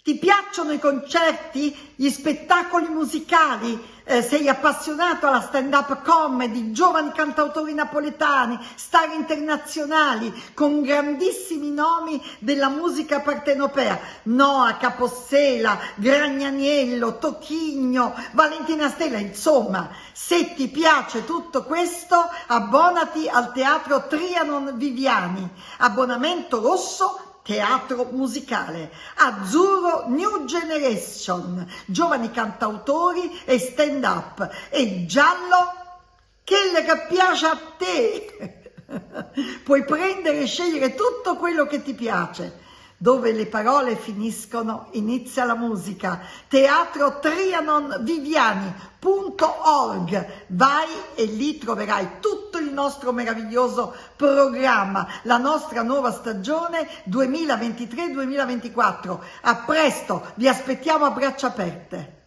Ti piacciono i concerti, gli spettacoli musicali? Sei appassionato alla stand-up comedy, giovani cantautori napoletani, star internazionali con grandissimi nomi della musica partenopea, Noa, Capossela, Gragnaniello, Tochigno, Valentina Stella, insomma, se ti piace tutto questo, abbonati al Teatro Trianon Viviani, abbonamento rosso, teatro musicale, azzurro New Generation, giovani cantautori e stand up, e giallo, quello che piace a te. Puoi prendere e scegliere tutto quello che ti piace. Dove le parole finiscono, inizia la musica. Teatro Trianon Viviani.org. Vai e lì troverai tutto il nostro meraviglioso programma, la nostra nuova stagione 2023-2024. A presto, vi aspettiamo a braccia aperte.